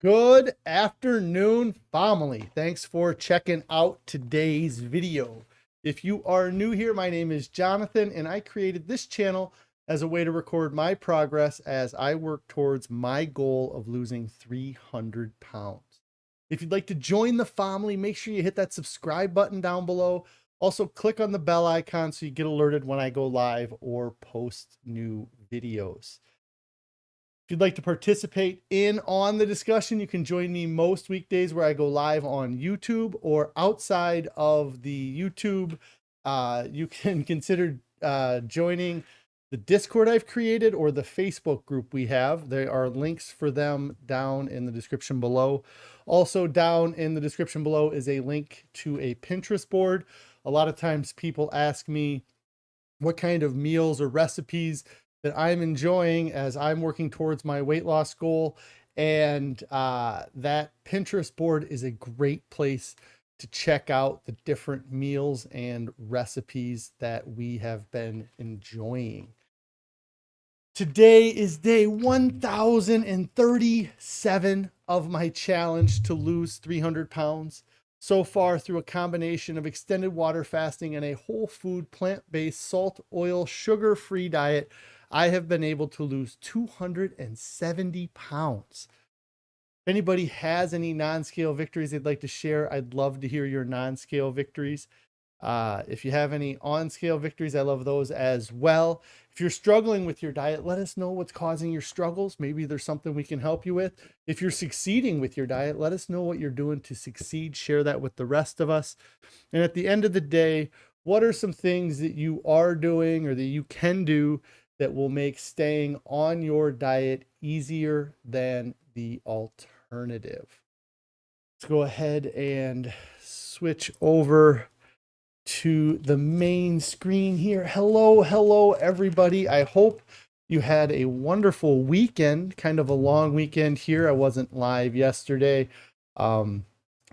Good afternoon, family. Thanks for checking out today's video. If you are new here, my name is Jonathan, and I created this channel as a way to record my progress as I work towards my goal of losing 300 pounds. If you'd like to join the family, make sure you hit that subscribe button down below. Also, click on the bell icon so you get alerted when I go live or post new videos. If you'd like to participate on the discussion, you can join me most weekdays where I go live on YouTube, or outside of the YouTube, you can consider joining the Discord I've created or the Facebook group we have. There are links for them down in the description below. Also down in the description below is a link to a Pinterest board. A lot of times people ask me what kind of meals or recipes that I'm enjoying as I'm working towards my weight loss goal. And that Pinterest board is a great place to check out the different meals and recipes that we have been enjoying. Today is day 1037 of my challenge to lose 300 pounds. So far, through a combination of extended water fasting and a whole food, plant-based, salt, oil, sugar-free diet, I have been able to lose 270 pounds. If anybody has any non-scale victories they'd like to share, I'd love to hear your non-scale victories. If you have any on-scale victories, I love those as well. If you're struggling with your diet, let us know what's causing your struggles. Maybe there's something we can help you with. If you're succeeding with your diet, let us know what you're doing to succeed. Share that with the rest of us. And at the end of the day, what are some things that you are doing or that you can do that will make staying on your diet easier than the alternative? Let's go ahead and switch over to the main screen here. Hello, everybody. I hope you had a wonderful weekend, kind of a long weekend here. I wasn't live yesterday, but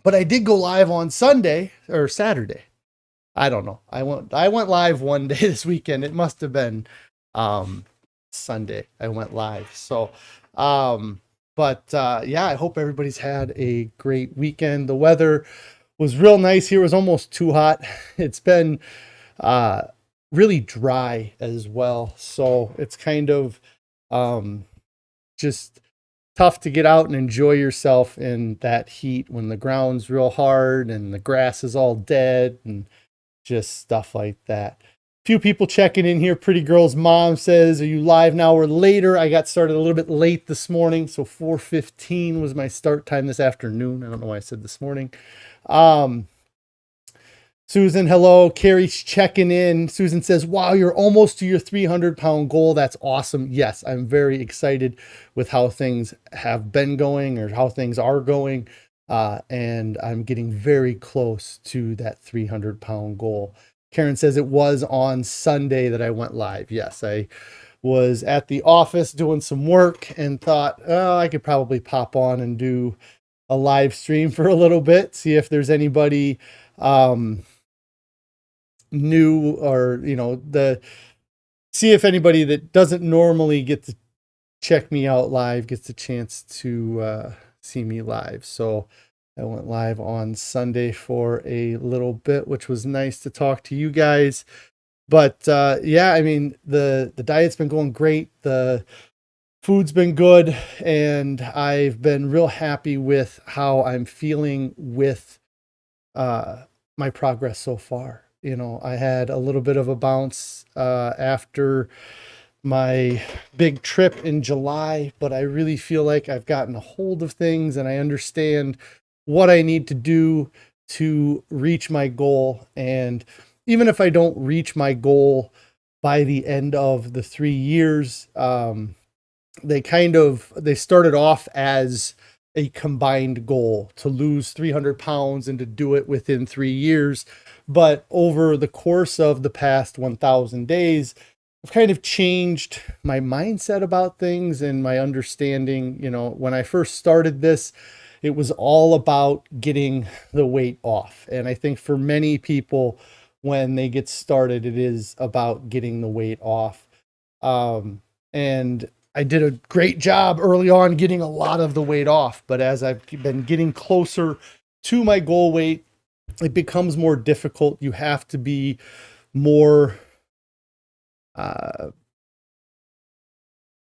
I did go live on Sunday or Saturday. I don't know. I went live one day this weekend. It must have been Sunday I went live. So, yeah, I hope everybody's had a great weekend. The weather was real nice here. It was almost too hot. It's been really dry as well. So it's kind of just tough to get out and enjoy yourself in that heat when the ground's real hard and the grass is all dead and just stuff like that. Few people checking in here. Pretty Girl's mom says, are you live now or later? I got started a little bit late this morning, so 4:15 was my start time this afternoon. I don't know why I said this morning. Susan, hello. Carrie's checking in. Susan says, wow, you're almost to your 300-pound goal. That's awesome. Yes, I'm very excited with how things have been going or how things are going. And I'm getting very close to that 300-pound goal. Karen says it was on Sunday that I went live. Yes, I was at the office doing some work and thought, oh, I could probably pop on and do a live stream for a little bit, see if there's anybody new or, see if anybody that doesn't normally get to check me out live gets a chance to see me live. So I went live on Sunday for a little bit, which was nice to talk to you guys. But yeah, I mean, the diet's been going great. The food's been good, and I've been real happy with how I'm feeling with my progress so far. I had a little bit of a bounce after my big trip in July, but I really feel like I've gotten a hold of things and I understand what I need to do to reach my goal. And even if I don't reach my goal by the end of the 3 years, they started off as a combined goal to lose 300 pounds and to do it within 3 years. But over the course of the past 1,000 days, I've kind of changed my mindset about things and my understanding. When I first started this, it was all about getting the weight off. And I think for many people, when they get started, it is about getting the weight off. And I did a great job early on getting a lot of the weight off, but as I've been getting closer to my goal weight, it becomes more difficult. You have to be more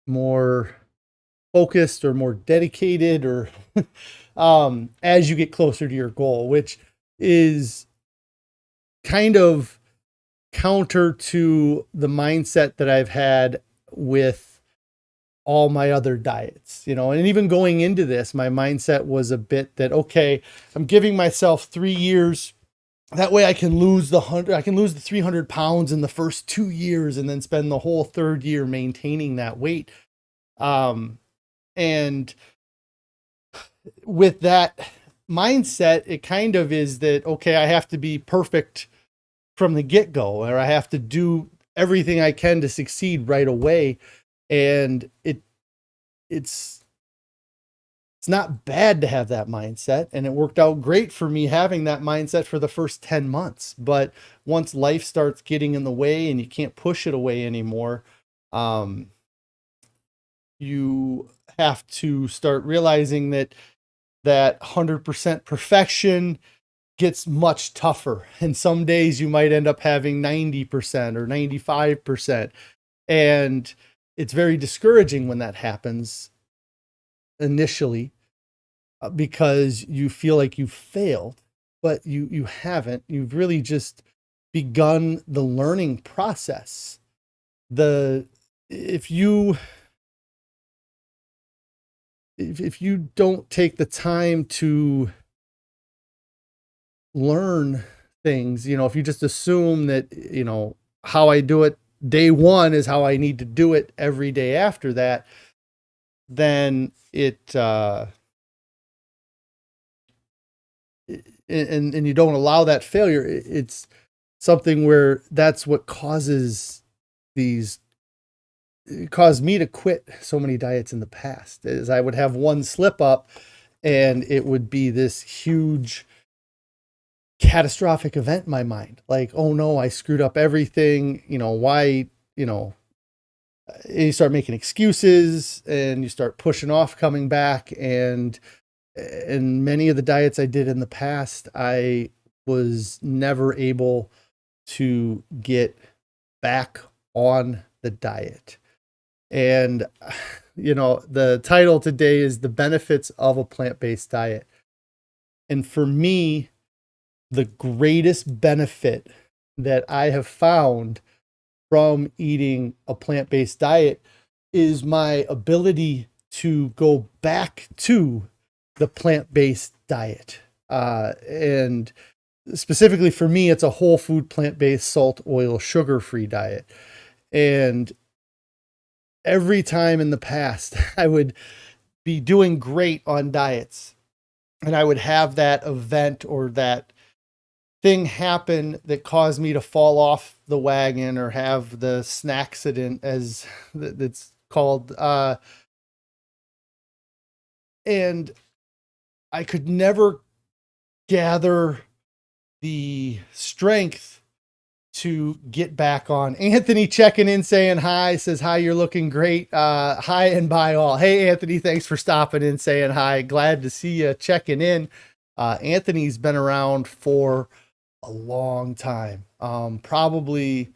more focused or more dedicated, or as you get closer to your goal, which is kind of counter to the mindset that I've had with all my other diets, you know. And even going into this, my mindset was a bit that, okay, I'm giving myself 3 years. That way I can lose the 300 pounds in the first 2 years and then spend the whole third year maintaining that weight. And with that mindset, it kind of is that, okay, I have to be perfect from the get-go, or I have to do everything I can to succeed right away. And it's not bad to have that mindset. And it worked out great for me having that mindset for the first 10 months. But once life starts getting in the way and you can't push it away anymore, you have to start realizing that 100% perfection gets much tougher. And some days you might end up having 90% or 95%. And it's very discouraging when that happens initially, because you feel like you failed, but you haven't. You've really just begun the learning process. If you don't take the time to learn things, you know, if you just assume that, you know, how I do it day one is how I need to do it every day after that, then and you don't allow that failure, it's something where that's what caused me to quit so many diets in the past. Is I would have one slip up and it would be this huge catastrophic event in my mind. Like, oh no, I screwed up everything. You know, why, you know, you start making excuses and you start pushing off coming back. And in many of the diets I did in the past, I was never able to get back on the diet. And, you know, the title today is The Benefits of a Plant-Based Diet. And for me, the greatest benefit that I have found from eating a plant-based diet is my ability to go back to the plant-based diet. And specifically for me, it's a whole food, plant-based, salt, oil, sugar-free diet. And every time in the past, I would be doing great on diets, and I would have that event or that thing happen that caused me to fall off the wagon or have the snackcident, as that's called. And I could never gather the strength to get back on. Anthony checking in, saying hi, says, hi, you're looking great. Hi and bye all. Hey, Anthony, thanks for stopping in, saying hi. Glad to see you checking in. Anthony's been around for a long time. Probably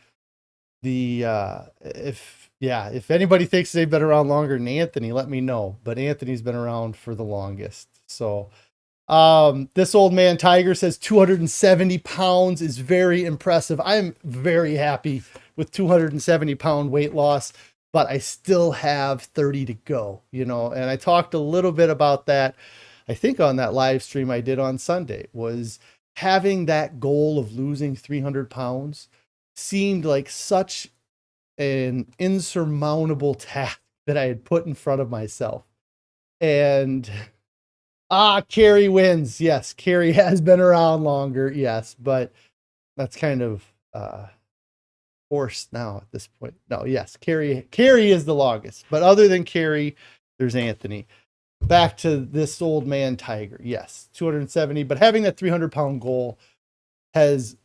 if anybody thinks they've been around longer than Anthony, let me know. But Anthony's been around for the longest. So this old man Tiger says 270 pounds is very impressive. I'm very happy with 270 pound weight loss, but I still have 30 to go, you know. And I talked a little bit about that, I think, on that live stream I did on Sunday. Was having that goal of losing 300 pounds seemed like such an insurmountable task that I had put in front of myself. And Carrie wins. Yes, Carrie has been around longer. Yes, but that's kind of forced now at this point. No, yes, Carrie is the longest. But other than Carrie, there's Anthony. Back to this old man Tiger. Yes, 270. But having that 300-pound goal has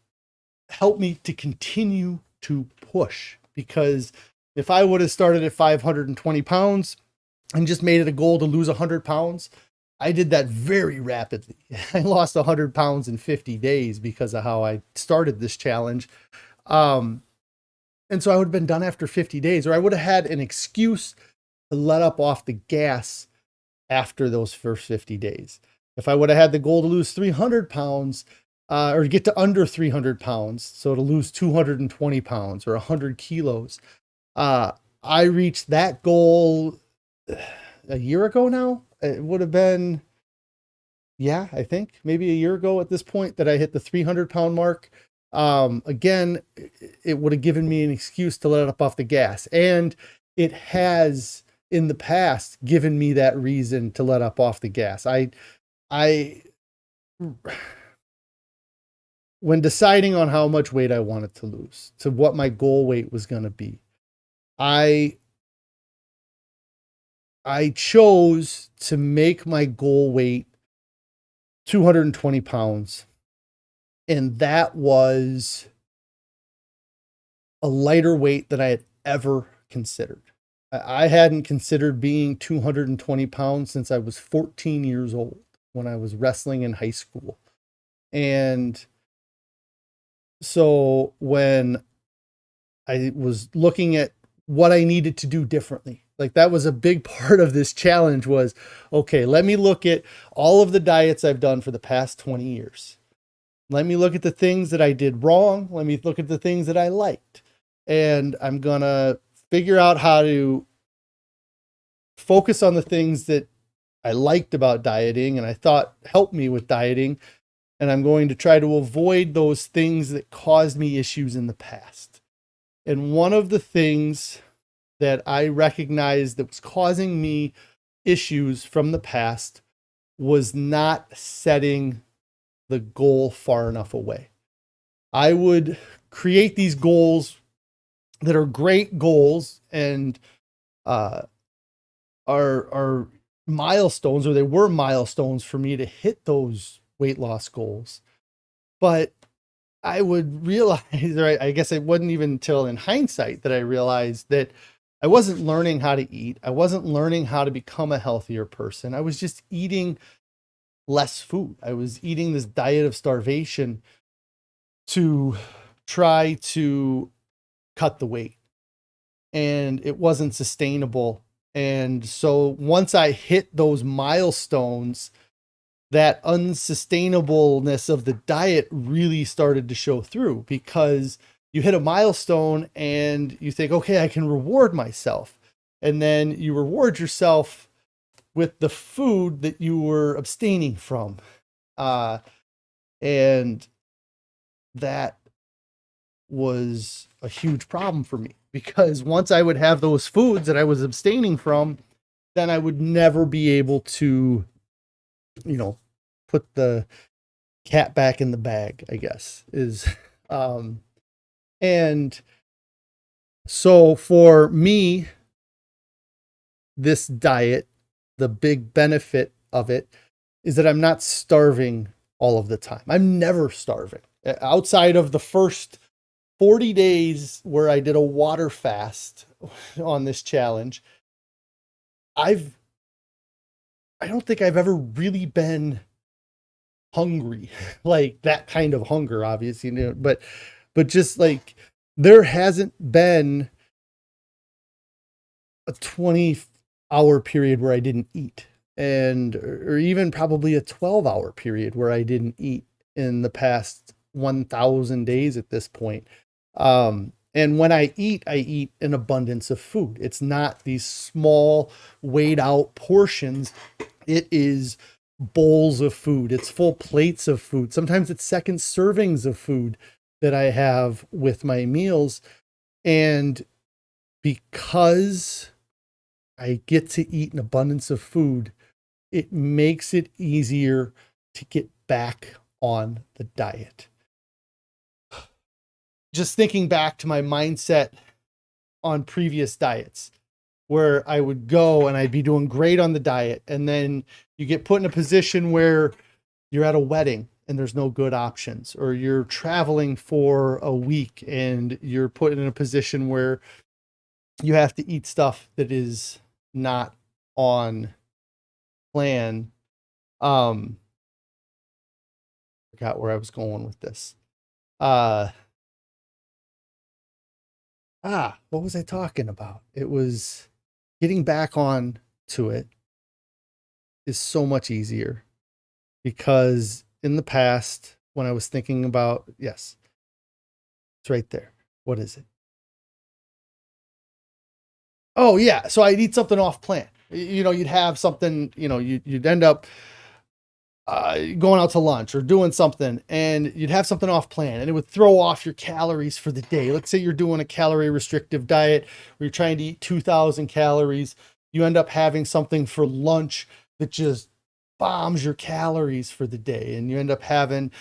helped me to continue to push, because If I would have started at 520 pounds and just made it a goal to lose 100 pounds, I did that very rapidly. I lost 100 pounds in 50 days because of how I started this challenge. And so I would have been done after 50 days, or I would have had an excuse to let up off the gas after those first 50 days. If I would have had the goal to lose 300 pounds, or get to under 300 pounds, so to lose 220 pounds or 100 kilos, I reached that goal a year ago now. It would have been, yeah, I think maybe a year ago at this point that I hit the 300 pound mark. Again, it would have given me an excuse to let up off the gas. And it has in the past given me that reason to let up off the gas. When deciding on how much weight I wanted to lose, to what my goal weight was going to be, I chose to make my goal weight 220 pounds. And that was a lighter weight than I had ever considered. I hadn't considered being 220 pounds since I was 14 years old when I was wrestling in high school. And so when I was looking at what I needed to do differently, like that was a big part of this challenge was, okay, let me look at all of the diets I've done for the past 20 years. Let me look at the things that I did wrong. Let me look at the things that I liked. And I'm going to figure out how to focus on the things that I liked about dieting and I thought helped me with dieting. And I'm going to try to avoid those things that caused me issues in the past. And one of the things that I recognized that was causing me issues from the past was not setting the goal far enough away. I would create these goals that are great goals and are milestones, or they were milestones for me to hit those weight loss goals. But I would realize, or I guess it wasn't even until in hindsight that I realized that I wasn't learning how to eat. I wasn't learning how to become a healthier person. I was just eating less food. I was eating this diet of starvation to try to cut the weight. And it wasn't sustainable. And so once I hit those milestones, that unsustainableness of the diet really started to show through, because you hit a milestone and you think, okay, I can reward myself. And then you reward yourself with the food that you were abstaining from. And that was a huge problem for me, because once I would have those foods that I was abstaining from, then I would never be able to, put the cat back in the bag, I guess is, and so for me, this diet, the big benefit of it is that I'm not starving all of the time. I'm never starving outside of the first 40 days where I did a water fast on this challenge. I don't think I've ever really been hungry, like that kind of hunger, obviously, but just like there hasn't been a 20-hour period where I didn't eat, or even probably a 12-hour period where I didn't eat in the past 1,000 days at this point. And when I eat an abundance of food. It's not these small weighed out portions. It is bowls of food. It's full plates of food. Sometimes it's second servings of food that I have with my meals. And because I get to eat an abundance of food, it makes it easier to get back on the diet. Just thinking back to my mindset on previous diets, where I would go and I'd be doing great on the diet. And then you get put in a position where you're at a wedding and there's no good options, or you're traveling for a week and you're put in a position where you have to eat stuff that is not on plan. Forgot where I was going with this. What was I talking about? It was getting back on to it is so much easier, because in the past, when I was thinking about, yes, it's right there. What is it? Oh yeah. So I'd eat something off plan. You'd have something, you'd end up going out to lunch or doing something, and you'd have something off plan, and it would throw off your calories for the day. Let's say you're doing a calorie restrictive diet where you're trying to eat 2,000 calories. You end up having something for lunch that just bombs your calories for the day, and you end up having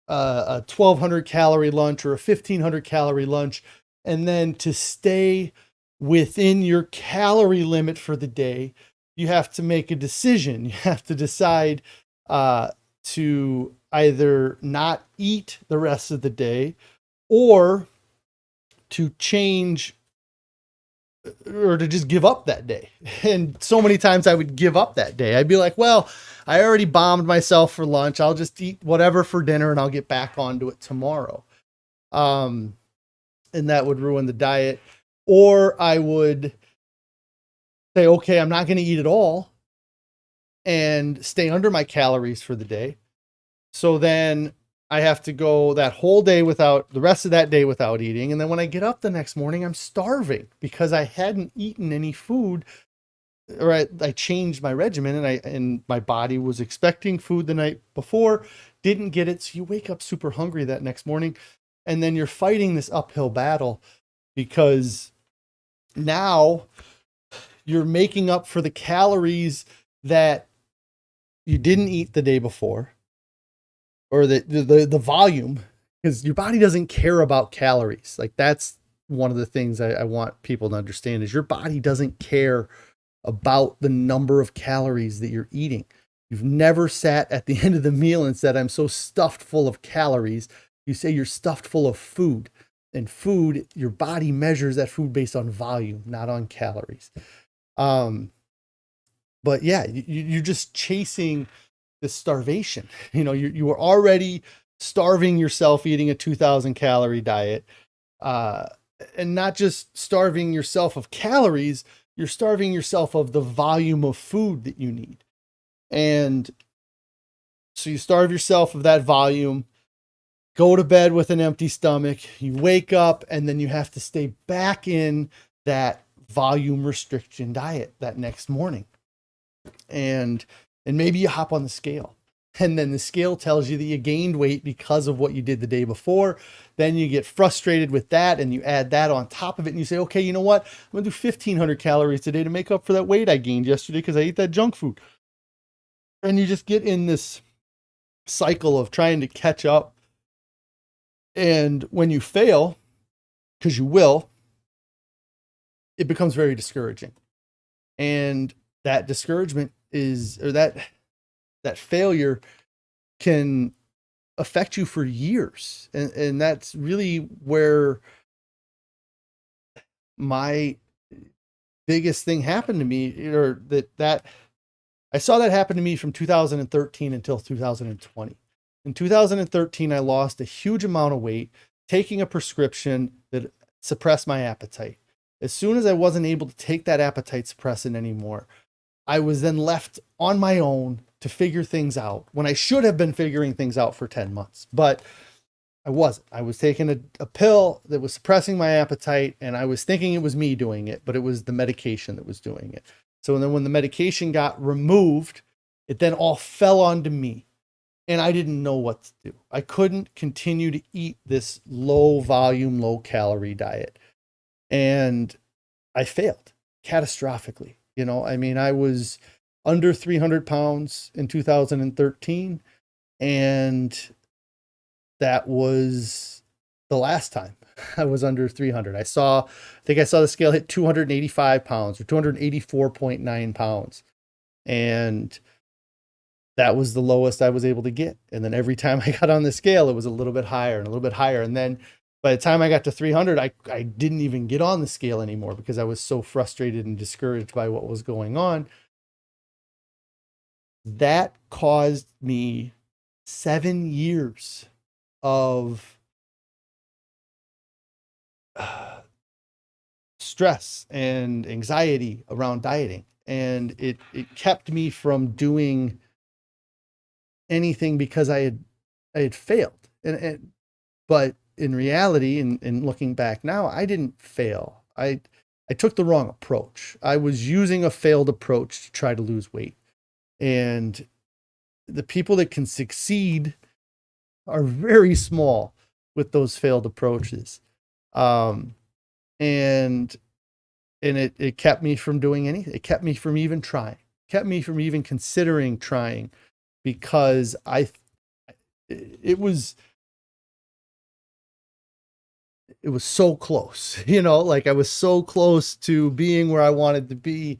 a 1,200 calorie lunch or a 1,500 calorie lunch. And then to stay within your calorie limit for the day, you have to make a decision. You have to decide to either not eat the rest of the day, or to change, or to just give up that day. And so many times I would give up that day. I'd be like, well, I already bombed myself for lunch. I'll just eat whatever for dinner and I'll get back onto it tomorrow. And that would ruin the diet. Or I would say, okay, I'm not going to eat at all and stay under my calories for the day. So then I have to go that whole day without, the rest of that day without eating. And then when I get up the next morning, I'm starving because I hadn't eaten any food, or I changed my regimen, and my body was expecting food the night before, didn't get it. So you wake up super hungry that next morning, and then you're fighting this uphill battle, because now you're making up for the calories that you didn't eat the day before, or the volume, because your body doesn't care about calories. Like, that's one of the things I want people to understand, is your body doesn't care about the number of calories that you're eating. You've never sat at the end of the meal and said, I'm so stuffed full of calories. You say you're stuffed full of food. And food, your body measures that food based on volume, not on calories. But yeah, you're just chasing this starvation. You were already starving yourself eating a 2,000 calorie diet, and not just starving yourself of calories, you're starving yourself of the volume of food that you need. And so you starve yourself of that volume, go to bed with an empty stomach, you wake up, and then you have to stay back in that volume restriction diet that next morning. And maybe you hop on the scale, and then the scale tells you that you gained weight because of what you did the day before. Then you get frustrated with that, and you add that on top of it, and you say, okay, you know what? I'm going to do 1,500 calories today to make up for that weight I gained yesterday because I ate that junk food. And you just get in this cycle of trying to catch up. And when you fail, because you will, it becomes very discouraging. And that discouragement that failure can affect you for years. And that's really where my biggest thing happened to me, or that I saw that happen to me from 2013 until 2020. In 2013, I lost a huge amount of weight, taking a prescription that suppressed my appetite. As soon as I wasn't able to take that appetite suppressant anymore, I was then left on my own to figure things out, when I should have been figuring things out for 10 months. But I wasn't. I was taking a pill that was suppressing my appetite, and I was thinking it was me doing it, but it was the medication that was doing it. So then when the medication got removed, it then all fell onto me. And I didn't know what to do. I couldn't continue to eat this low volume, low calorie diet. And I failed catastrophically. I was under 300 pounds in 2013. And that was the last time I was under 300. I think I saw the scale hit 285 pounds, or 284.9 pounds. And that was the lowest I was able to get. And then every time I got on the scale, it was a little bit higher and a little bit higher. And then by the time I got to 300, I didn't even get on the scale anymore because I was so frustrated and discouraged by what was going on. That caused me 7 years of stress and anxiety around dieting. And it kept me from doing anything because I had failed. But in reality, and looking back now, I didn't fail. I took the wrong approach. I was using a failed approach to try to lose weight. And the people that can succeed are very small with those failed approaches. And it kept me from doing anything. It kept me from even trying, kept me from even considering trying, because it was so close, like I was so close to being where I wanted to be,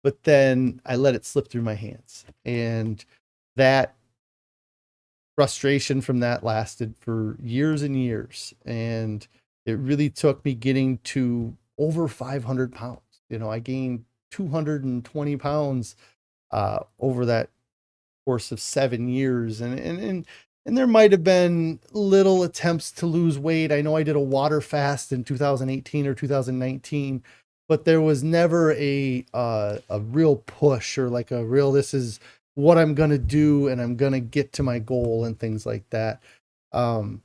but then I let it slip through my hands. And that frustration from that lasted for years and years. And it really took me getting to over 500 pounds. I gained 220 pounds over that course of 7 years. And there might have been little attempts to lose weight. I know I did a water fast in 2018 or 2019, but there was never a real push or like a real, this is what I'm going to do and I'm going to get to my goal and things like that. And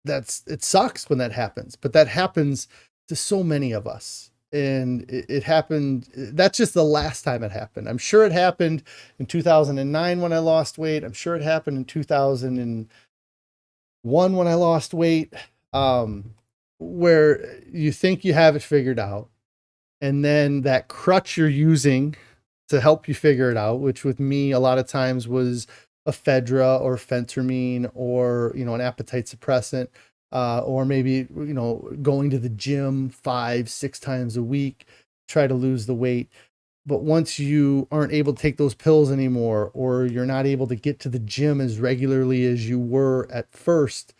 it sucks when that happens, but that happens to so many of us. And it happened. That's just the last time it happened. I'm sure it happened in 2009 when I lost weight. I'm sure it happened in 2001 when I lost weight, where you think you have it figured out. And then that crutch you're using to help you figure it out, which with me, a lot of times was ephedra or phentermine or, an appetite suppressant, or maybe, going to the gym 5-6 times a week, try to lose the weight. But once you aren't able to take those pills anymore, or you're not able to get to the gym as regularly as you were at first,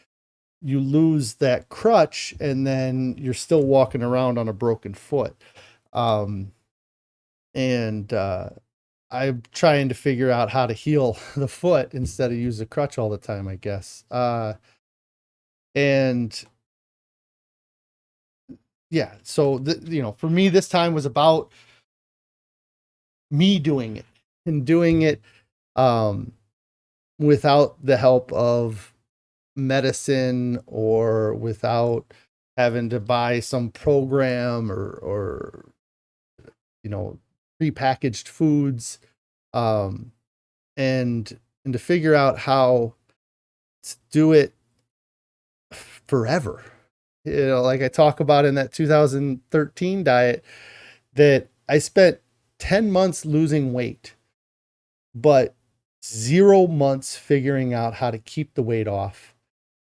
you lose that crutch and then you're still walking around on a broken foot. I'm trying to figure out how to heal the foot instead of use a crutch all the time, I guess. And yeah, so for me, this time was about me doing it and doing it, without the help of medicine or without having to buy some program or prepackaged foods, and to figure out how to do it forever. Like I talk about in that 2013 diet, that I spent 10 months losing weight, but 0 months figuring out how to keep the weight off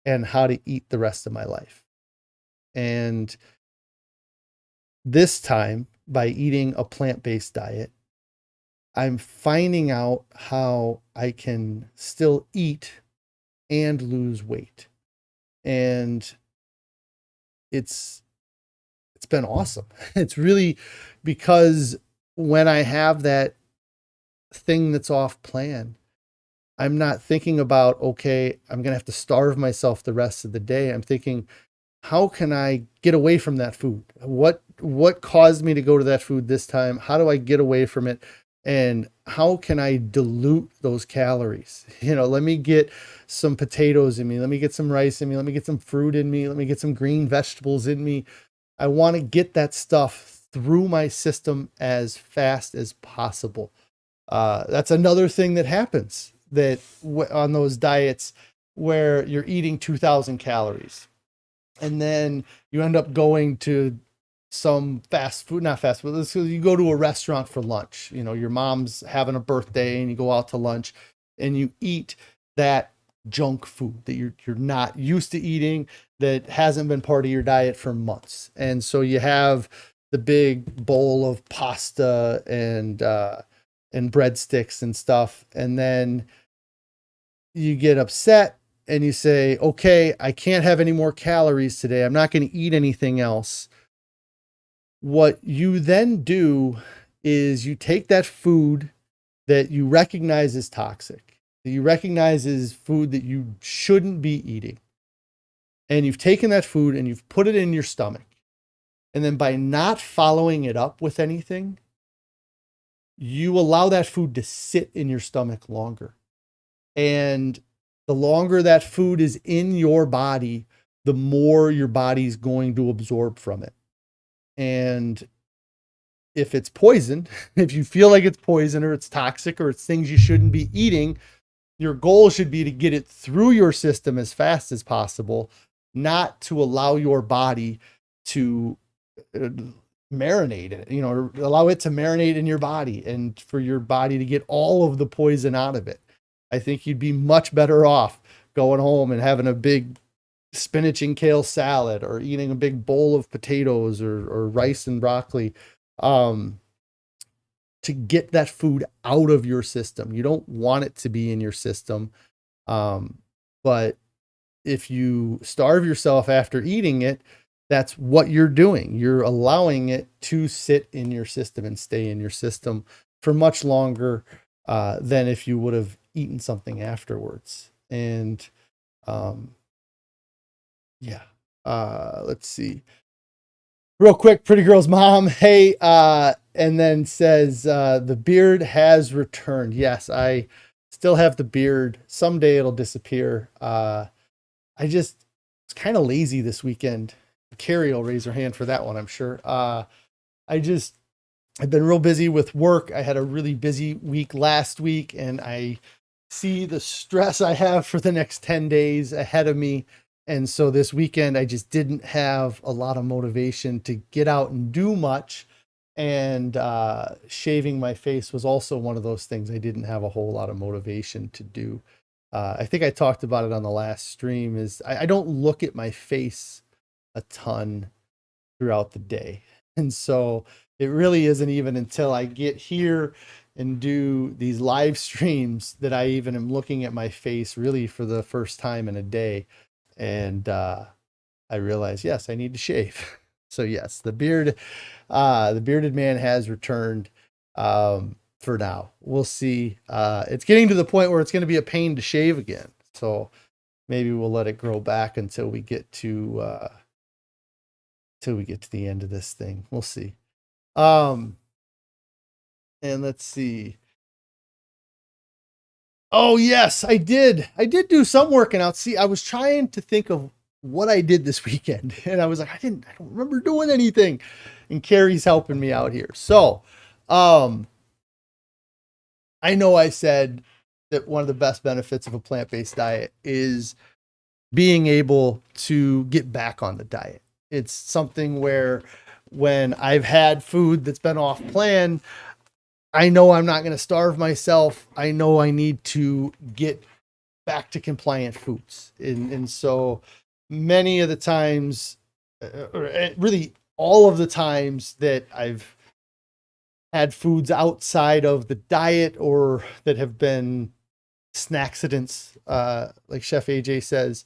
and how to eat the rest of my life. And this time, by eating a plant-based diet, I'm finding out how I can still eat and lose weight. And it's been awesome. It's really, because when I have that thing that's off plan, I'm not thinking about, okay, I'm going to have to starve myself the rest of the day. I'm thinking, how can I get away from that food? What caused me to go to that food this time? How do I get away from it? And how can I dilute those calories? Let me get some potatoes in me. Let me get some rice in me. Let me get some fruit in me. Let me get some green vegetables in me. I want to get that stuff through my system as fast as possible. That's another thing that happens on those diets where you're eating 2,000 calories. And then you end up going to some not fast food. So you go to a restaurant for lunch. Your mom's having a birthday and you go out to lunch and you eat that junk food that you're not used to eating, that hasn't been part of your diet for months. And so you have the big bowl of pasta and breadsticks and stuff. And then you get upset and you say, okay, I can't have any more calories today. I'm not going to eat anything else. What you then do is you take that food that you recognize is toxic, that you recognize is food that you shouldn't be eating. And you've taken that food and you've put it in your stomach. And then by not following it up with anything, you allow that food to sit in your stomach longer. And the longer that food is in your body, the more your body's going to absorb from it. And if it's poison, if you feel like it's poison or it's toxic or it's things you shouldn't be eating, your goal should be to get it through your system as fast as possible, not to allow your body to marinate it, allow it to marinate in your body and for your body to get all of the poison out of it. I think you'd be much better off going home and having a big spinach and kale salad or eating a big bowl of potatoes or rice and broccoli to get that food out of your system. You don't want it to be in your system. But if you starve yourself after eating it, that's what you're doing. You're allowing it to sit in your system and stay in your system for much longer than if you would have eaten something afterwards. And let's see. Real quick, Pretty Girl's mom, hey, and then says, the beard has returned. Yes, I still have the beard. Someday it'll disappear. I was kind of lazy this weekend. Carrie will raise her hand for that one, I'm sure. I've been real busy with work. I had a really busy week last week, and I see the stress I have for the next 10 days ahead of me. And so this weekend, I just didn't have a lot of motivation to get out and do much. And shaving my face was also one of those things I didn't have a whole lot of motivation to do. I think I talked about it on the last stream, is I don't look at my face a ton throughout the day. And so it really isn't even until I get here and do these live streams that I even am looking at my face really for the first time in a day. And I realize, yes, I need to shave. So yes, the bearded man has returned for now. We'll see. It's getting to the point where it's going to be a pain to shave again. So maybe we'll let it grow back until we get to the end of this thing. We'll see. And let's see. Oh yes, I did do some working out. See, I was trying to think of what I did this weekend, and I was like, I don't remember doing anything. And Carrie's helping me out here. So, I know I said that one of the best benefits of a plant-based diet is being able to get back on the diet. It's something where when I've had food that's been off plan, I know I'm not going to starve myself. I know I need to get back to compliant foods. And so many of the times, or really all of the times that I've had foods outside of the diet or that have been snackcidents, like Chef AJ says,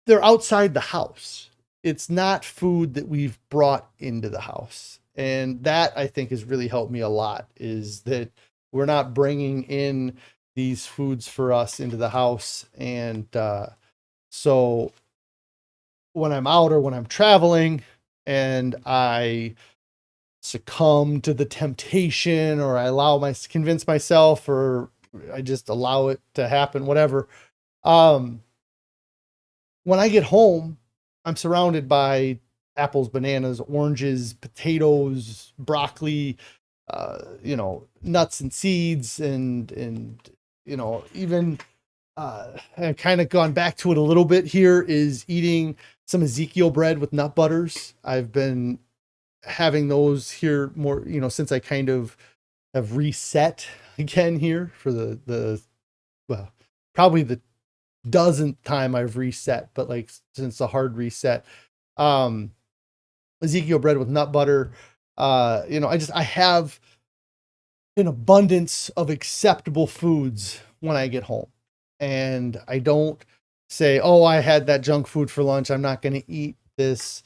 they're outside the house. It's not food that we've brought into the house. And that, I think, has really helped me a lot, is that we're not bringing in these foods for us into the house. And so when I'm out or when I'm traveling and I succumb to the temptation, or I convince myself, or I just allow it to happen, whatever. When I get home, I'm surrounded by apples, bananas, oranges, potatoes, broccoli, nuts and seeds, and even I've kind of gone back to it a little bit here, is eating some Ezekiel bread with nut butters. I've been having those here more, since I kind of have reset again here for probably the dozenth time I've reset, but like since the hard reset, Ezekiel bread with nut butter. I have an abundance of acceptable foods when I get home. And I don't say, oh, I had that junk food for lunch, I'm not going to eat this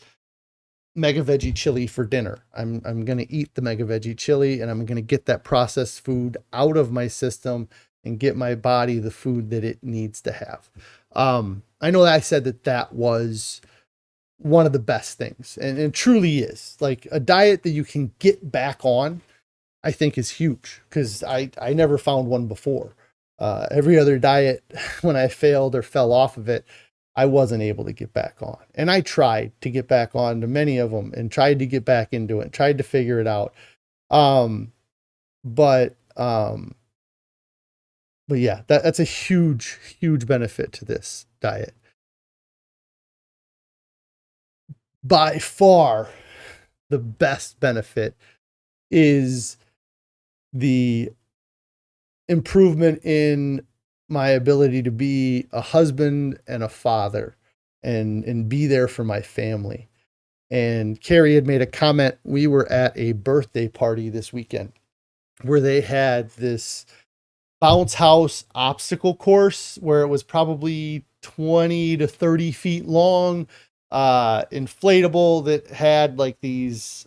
mega veggie chili for dinner. I'm going to eat the mega veggie chili, and I'm going to get that processed food out of my system and get my body the food that it needs to have. I know that I said that was one of the best things, and it truly is. Like, a diet that you can get back on, I think, is huge, because I never found one before. Every other diet, when I failed or fell off of it, I wasn't able to get back on. And I tried to get back on to many of them and tried to get back into it, tried to figure it out. But yeah, that's a huge, huge benefit to this diet. By far, the best benefit is the improvement in my ability to be a husband and a father and be there for my family. And Carrie had made a comment. We were at a birthday party this weekend where they had this bounce house obstacle course where it was probably 20 to 30 feet long, inflatable, that had like these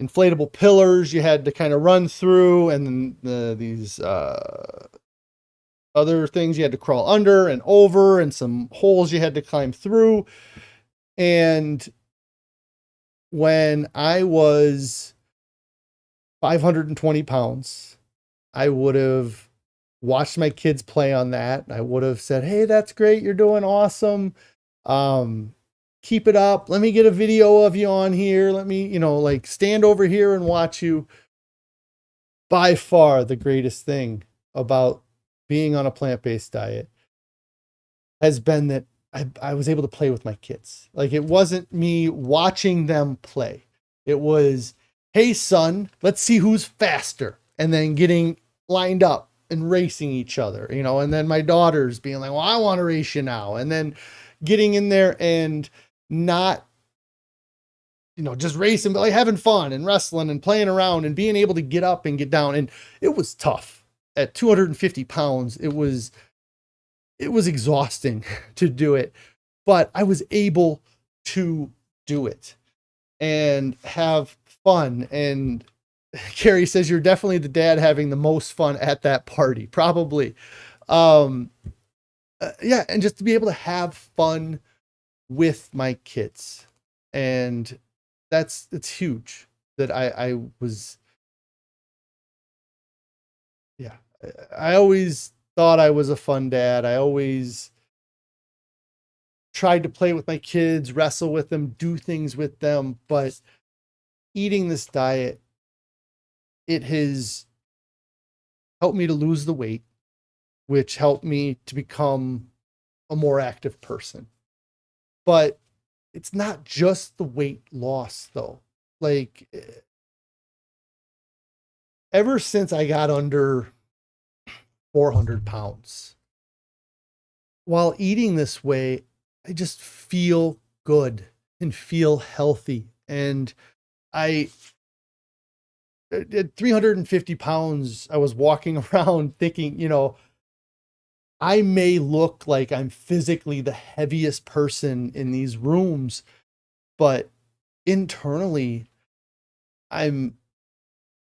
inflatable pillars you had to kind of run through, and then these other things you had to crawl under and over, and some holes you had to climb through. And when I was 520 pounds, I would have watched my kids play on that. I would have said, hey, that's great, you're doing awesome. Keep it up. Let me get a video of you on here. Let me, like, stand over here and watch you. By far the greatest thing about being on a plant-based diet has been that I was able to play with my kids. Like, it wasn't me watching them play. It was, hey son, let's see who's faster. And then getting lined up and racing each other, and then my daughters being like, well, I want to race you now. And then getting in there and not, just racing, but like having fun and wrestling and playing around and being able to get up and get down. And it was tough at 250 pounds. It was exhausting to do it, but I was able to do it and have fun. And Carrie says, you're definitely the dad having the most fun at that party, probably. Yeah. And just to be able to have fun with my kids. And it's huge that I was, yeah, I always thought I was a fun dad. I always tried to play with my kids, wrestle with them, do things with them, but eating this diet, it has helped me to lose the weight, which helped me to become a more active person. But it's not just the weight loss, though. Like, ever since I got under 400 pounds, while eating this way, I just feel good and feel healthy. And at 350 pounds, I was walking around thinking, I may look like I'm physically the heaviest person in these rooms, but internally, I'm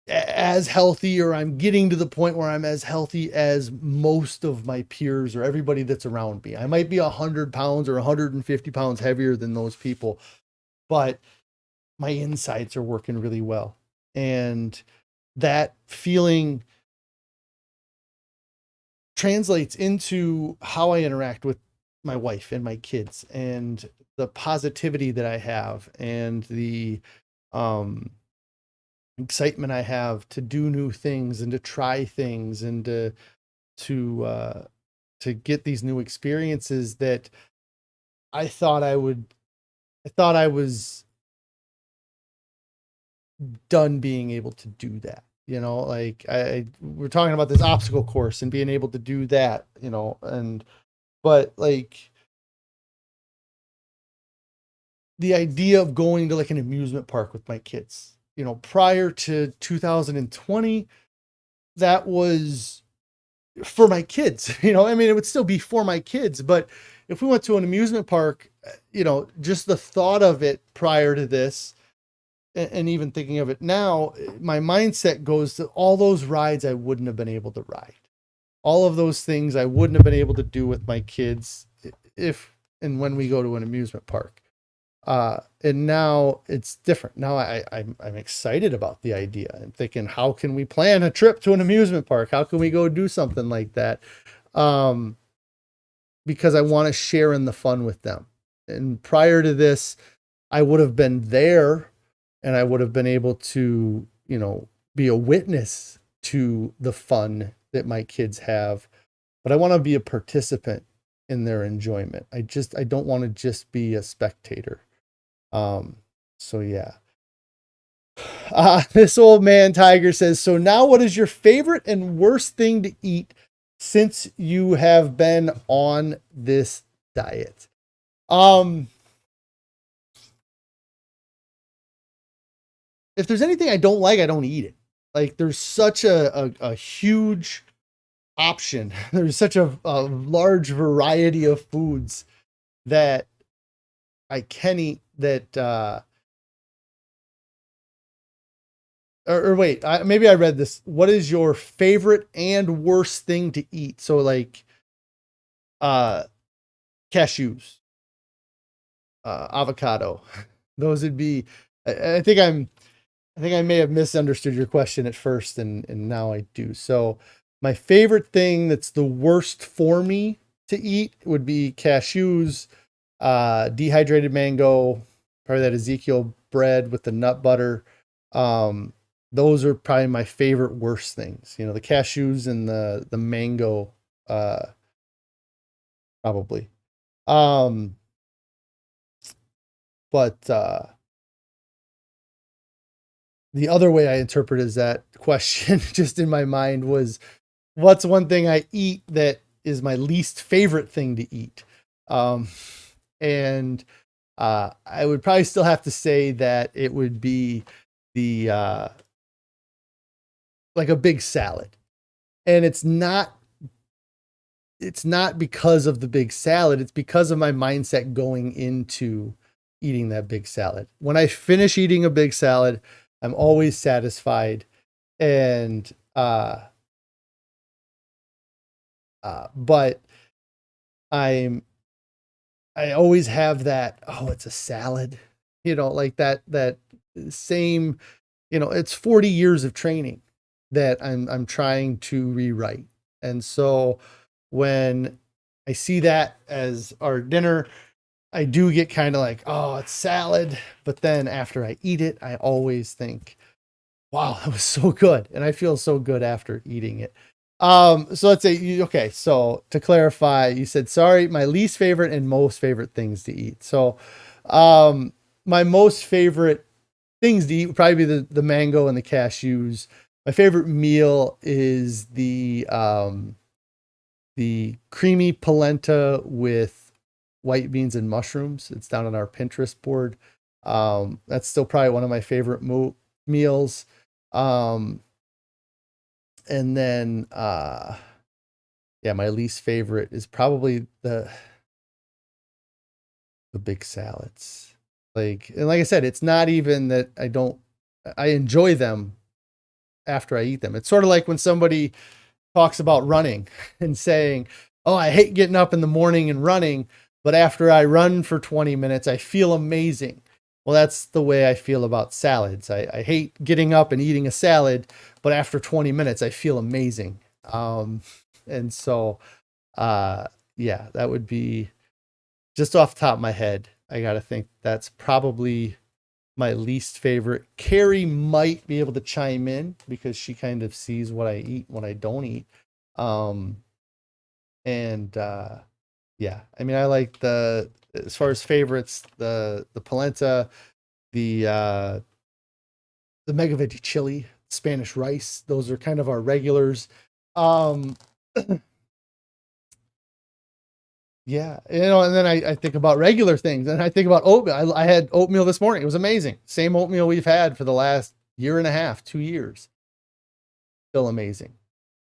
as healthy, or I'm getting to the point where I'm as healthy as most of my peers or everybody that's around me. I might be 100 pounds or 150 pounds heavier than those people, but my insides are working really well. And that feeling translates into how I interact with my wife and my kids, and the positivity that I have, and the excitement I have to do new things and to try things and to get these new experiences that I thought I was done being able to do that. Like we're talking about this obstacle course and being able to do that, but like the idea of going to like an amusement park with my kids, prior to 2020, that was for my kids, you know, I mean, it would still be for my kids, but if we went to an amusement park, you know, just the thought of it prior to this, and even thinking of it now, my mindset goes to all those rides I wouldn't have been able to ride. All of those things I wouldn't have been able to do with my kids if and when we go to an amusement park. And now it's different. Now I'm excited about the idea. I'm thinking, how can we plan a trip to an amusement park? How can we go do something like that? Because I want to share in the fun with them. And prior to this, I would have been there and I would have been able to, you know, be a witness to the fun that my kids have, but I want to be a participant in their enjoyment. I don't want to just be a spectator. So yeah. This old man Tiger says, so now what is your favorite and worst thing to eat since you have been on this diet? If there's anything I don't like, I don't eat it. Like there's such a huge option. There's such a large variety of foods that I can eat that, or wait, maybe I read this. What is your favorite and worst thing to eat? So like, cashews, avocado, those would be, I think I may have misunderstood your question at first and now I do. So my favorite thing that's the worst for me to eat would be cashews, dehydrated mango, probably that Ezekiel bread with the nut butter. Those are probably my favorite worst things. You know, the cashews and the mango, probably. But the other way I interpret is that question just in my mind was, what's one thing I eat that is my least favorite thing to eat? And I would probably still have to say that it would be the like a big salad. And it's not because of the big salad, it's because of my mindset going into eating that big salad. When I finish eating a big salad, I'm always satisfied. And but I always have that, oh, it's a salad, you know, like that same, you know, it's 40 years of training that I'm trying to rewrite. And so when I see that as our dinner, I do get kind of like, oh, it's salad. But then after I eat it, I always think, wow, that was so good. And I feel so good after eating it. So let's say, okay. So to clarify, you said, sorry, my least favorite and most favorite things to eat. So, my most favorite things to eat would probably be the mango and the cashews. My favorite meal is the creamy polenta with white beans and mushrooms. It's down on our Pinterest board. That's still probably one of my favorite meals. And then, yeah, my least favorite is probably the big salads. Like I said, it's not even that I enjoy them after I eat them. It's sort of like when somebody talks about running and saying, oh, I hate getting up in the morning and running, but after I run for 20 minutes, I feel amazing. Well, that's the way I feel about salads. I hate getting up and eating a salad, but after 20 minutes, I feel amazing. And so, yeah, that would be just off the top of my head. I got to think that's probably my least favorite. Carrie might be able to chime in because she kind of sees what I eat, what I don't eat. Yeah, I mean, I like as far as favorites, the polenta, the mega veggie chili, Spanish rice. Those are kind of our regulars. Yeah, you know, and then I think about regular things, and I think about oatmeal. I had oatmeal this morning. It was amazing. Same oatmeal we've had for the last year and a half, 2 years. Still amazing.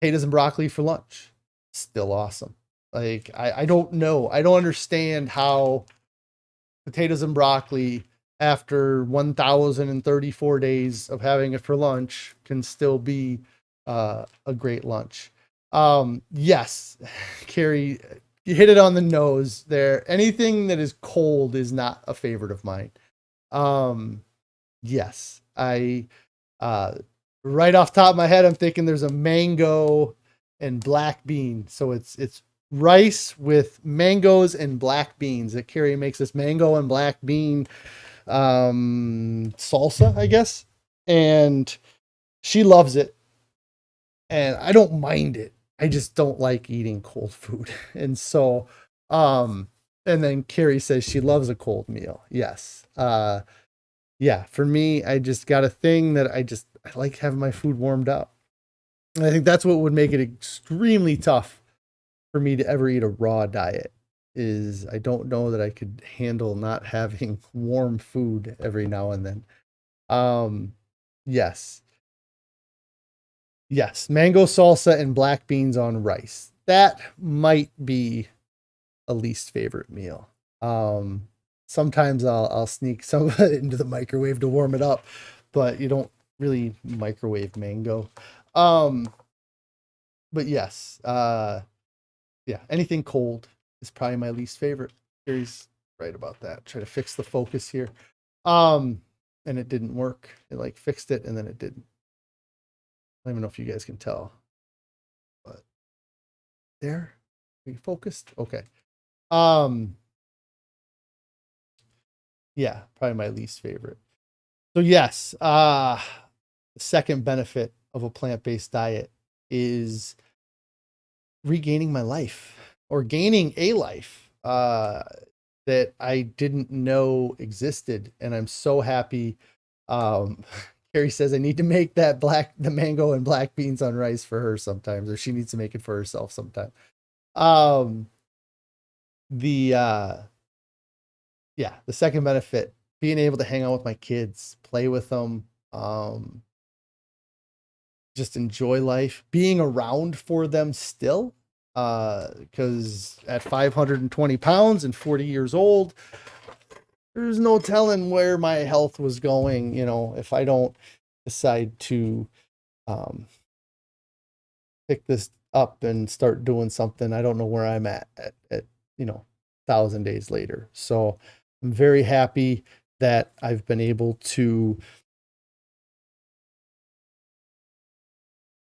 Potatoes and broccoli for lunch. still awesome. Like, I don't know. I don't understand how potatoes and broccoli after 1,034 days of having it for lunch can still be a great lunch. Yes, Carrie, you hit it on the nose there. Anything that is cold is not a favorite of mine. Yes, right off the top of my head, I'm thinking there's a mango and black bean. So it's rice with mangoes and black beans. That Carrie makes this mango and black bean salsa, I guess. And she loves it. And I don't mind it. I just don't like eating cold food. And so, and then Carrie says she loves a cold meal. Yes. Yeah, for me, I just got a thing that I like having my food warmed up. And I think that's what would make it extremely tough for me to ever eat a raw diet is I don't know that I could handle not having warm food every now and then. Yes. Yes, mango salsa and black beans on rice. That might be a least favorite meal. Sometimes I'll sneak some of it into the microwave to warm it up, but you don't really microwave mango. But yes, yeah, anything cold is probably my least favorite. Gary's right about that. Try to fix the focus here. And it didn't work. It like fixed it and then it didn't. I don't even know if you guys can tell, but there, are you focused? Okay. Yeah, probably my least favorite. So yes, the second benefit of a plant-based diet is regaining my life or gaining a life that I didn't know existed. And I'm so happy. Carrie says I need to make the mango and black beans on rice for her sometimes, or she needs to make it for herself sometime. The second benefit, being able to hang out with my kids, play with them, just enjoy life, being around for them still. Because at 520 pounds and 40 years old, there's no telling where my health was going, if I don't decide to pick this up and start doing something. I don't know where I'm at 1,000 days later. So I'm very happy that I've been able to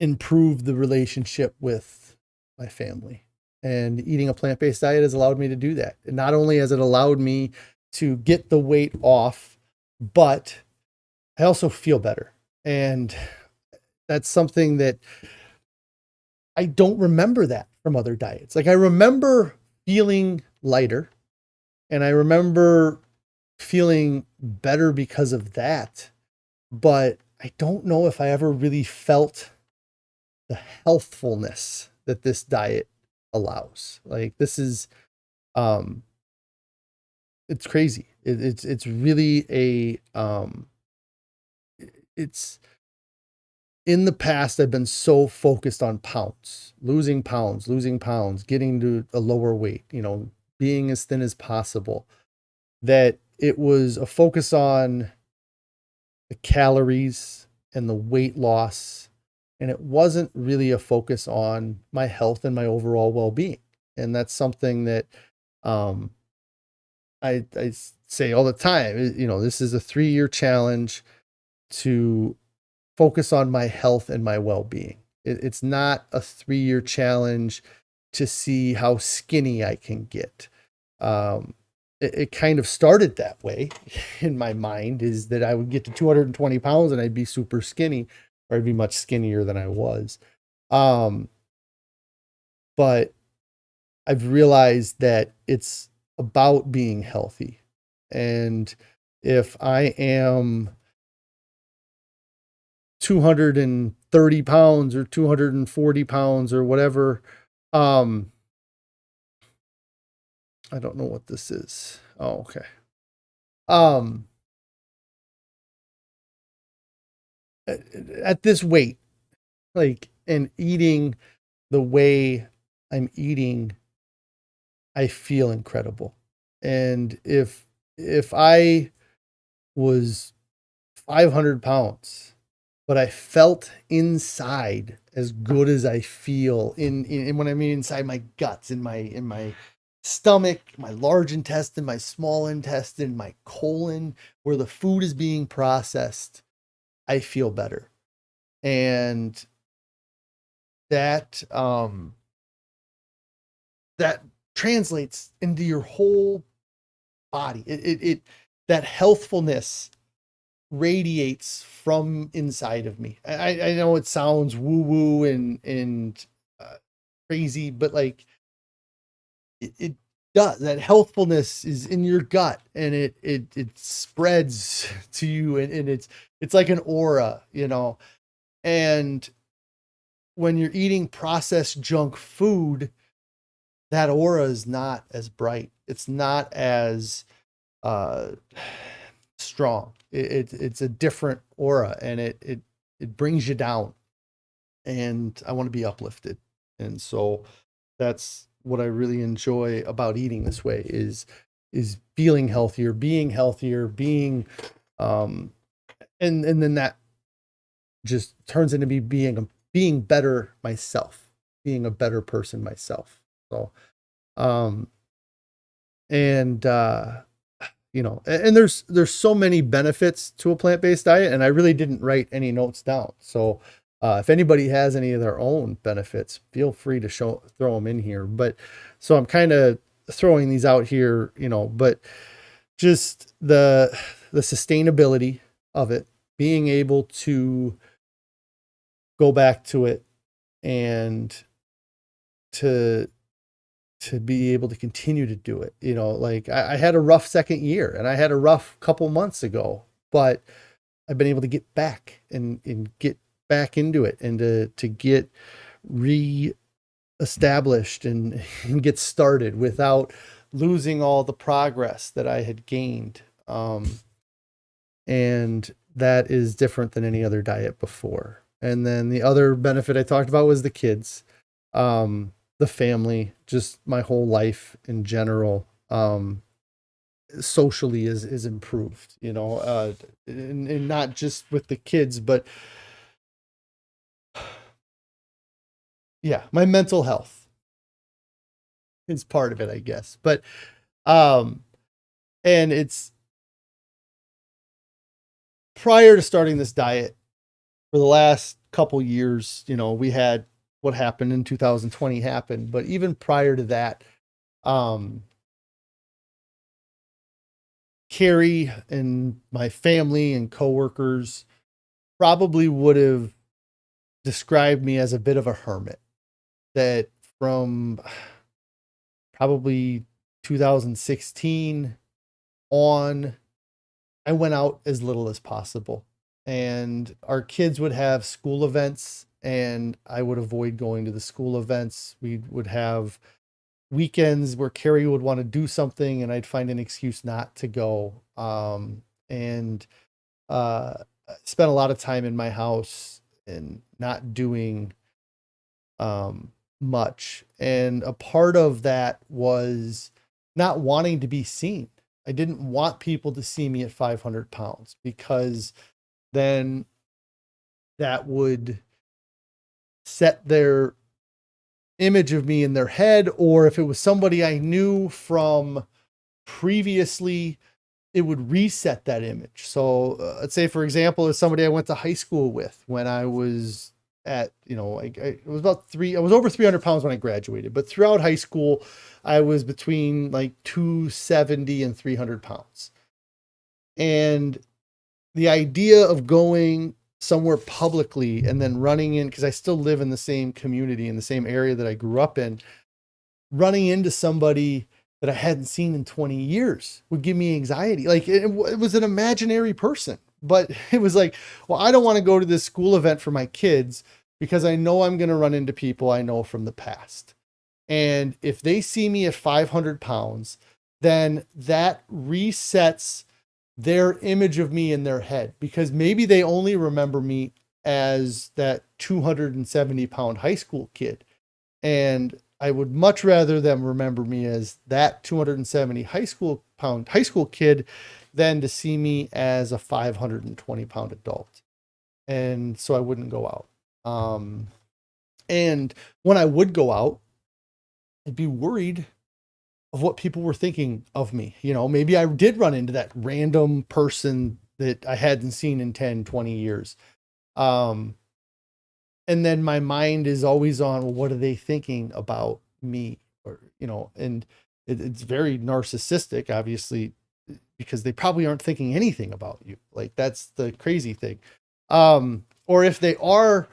improve the relationship with my family, and eating a plant-based diet has allowed me to do that. And not only has it allowed me to get the weight off, but I also feel better. And that's something that I don't remember that from other diets. Like I remember feeling lighter and I remember feeling better because of that, but I don't know if I ever really felt the healthfulness that this diet allows. Like this is, it's crazy. It's really it's in the past, I've been so focused on losing pounds, getting to a lower weight, being as thin as possible, that it was a focus on the calories and the weight loss. And it wasn't really a focus on my health and my overall well-being. And that's something that I say all the time, this is a 3-year challenge to focus on my health and my well-being. It's not a 3-year challenge to see how skinny I can get. It kind of started that way in my mind, is that I would get to 220 pounds and I'd be super skinny, or I'd be much skinnier than I was. But I've realized that it's about being healthy. And if I am 230 pounds or 240 pounds or whatever, I don't know what this is. Oh, okay. At this weight, like, and eating the way I'm eating, I feel incredible. And if I was 500 pounds, but I felt inside as good as I feel in when I mean inside my guts, in my stomach, my large intestine, my small intestine, my colon, where the food is being processed, I feel better. And that that translates into your whole body. It that healthfulness radiates from inside of me. I know it sounds woo woo and crazy, but like it does. That healthfulness is in your gut, and it spreads to you, and it's like an aura, you know. And when you're eating processed junk food, that aura is not as bright. It's not as uh, strong. It's a different aura, and it brings you down. And I want to be uplifted, and so that's what I really enjoy about eating this way is feeling healthier, being and then that just turns into me being better myself, being a better person myself. So and you know, and there's so many benefits to a plant-based diet, and I really didn't write any notes down. So if anybody has any of their own benefits, feel free to throw them in here. But so I'm kind of throwing these out here, you know, but just the sustainability of it, being able to go back to it and to be able to continue to do it. You know, like I had a rough second year, and I had a rough couple months ago, but I've been able to get back and get back into it, and to get re-established and get started without losing all the progress that I had gained. And that is different than any other diet before. And then the other benefit I talked about was the kids. The family, just my whole life in general, socially is improved, you know, and not just with the kids, but yeah, my mental health is part of it, I guess. But, and it's prior to starting this diet for the last couple years, you know, we had what happened in 2020 happened, but even prior to that, Carrie and my family and coworkers probably would have described me as a bit of a hermit. That from probably 2016 on, I went out as little as possible, and our kids would have school events, and I would avoid going to the school events. We would have weekends where Carrie would want to do something, and I'd find an excuse not to go. And spent a lot of time in my house and not doing much. And a part of that was not wanting to be seen. I didn't want people to see me at 500 pounds, because then that would set their image of me in their head. Or if it was somebody I knew from previously, it would reset that image. So let's say, for example, as somebody I went to high school with when I was at, you know, I was I was over 300 pounds when I graduated, but throughout high school, I was between like 270 and 300 pounds. And the idea of going somewhere publicly and then running in, because I still live in the same community, in the same area that I grew up in, running into somebody that I hadn't seen in 20 years would give me anxiety. Like it was an imaginary person, but it was like, well, I don't want to go to this school event for my kids because I know I'm going to run into people I know from the past. And if they see me at 500 pounds, then that resets their image of me in their head, because maybe they only remember me as that 270 pound high school kid. And I would much rather them remember me as that 270 high school kid than to see me as a 520-pound adult. And so I wouldn't go out. And when I would go out, I'd be worried of what people were thinking of me. You know, maybe I did run into that random person that I hadn't seen in 10, 20 years. And then my mind is always on, well, what are they thinking about me? Or, you know, and it's very narcissistic, obviously, because they probably aren't thinking anything about you. Like, that's the crazy thing. Or if they are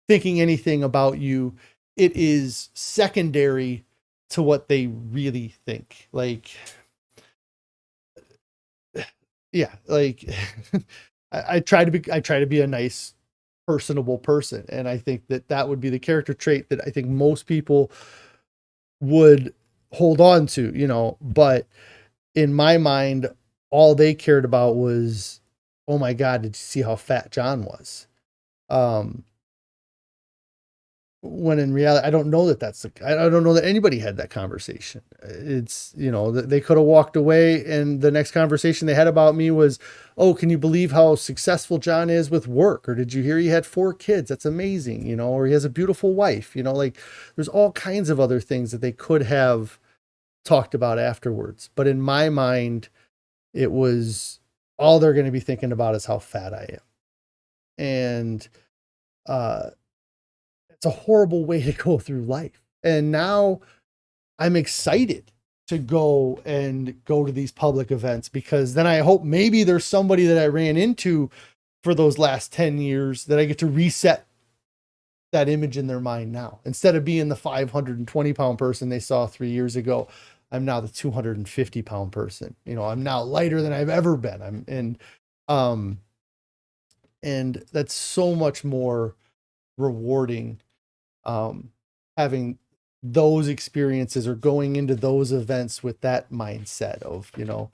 thinking anything about you, it is secondary to what they really think. Like, yeah, like I try to be a nice, personable person. And I think that would be the character trait that I think most people would hold on to, you know, but in my mind, all they cared about was, oh my God, did you see how fat John was? When in reality, I don't know I don't know that anybody had that conversation. It's, you know, they could have walked away and the next conversation they had about me was, oh, can you believe how successful John is with work? Or did you hear he had 4 kids? That's amazing. You know, or he has a beautiful wife, you know, like there's all kinds of other things that they could have talked about afterwards. But in my mind, it was all they're going to be thinking about is how fat I am. And, it's a horrible way to go through life. And now I'm excited to go to these public events, because then I hope maybe there's somebody that I ran into for those last 10 years that I get to reset that image in their mind now. Instead of being the 520-pound person they saw 3 years ago, I'm now the 250-pound person. You know, I'm now lighter than I've ever been. And that's so much more rewarding, having those experiences or going into those events with that mindset of, you know,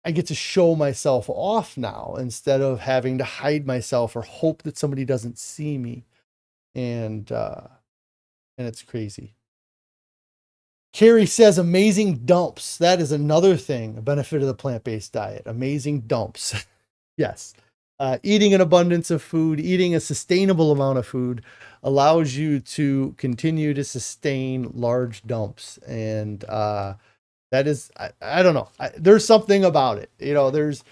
I get to show myself off now instead of having to hide myself or hope that somebody doesn't see me. And it's crazy. Carrie says amazing dumps. That is another thing, a benefit of the plant-based diet. Amazing dumps. Yes. Eating an abundance of food, eating a sustainable amount of food allows you to continue to sustain large dumps. And that is, I don't know. There's something about it. You know, there's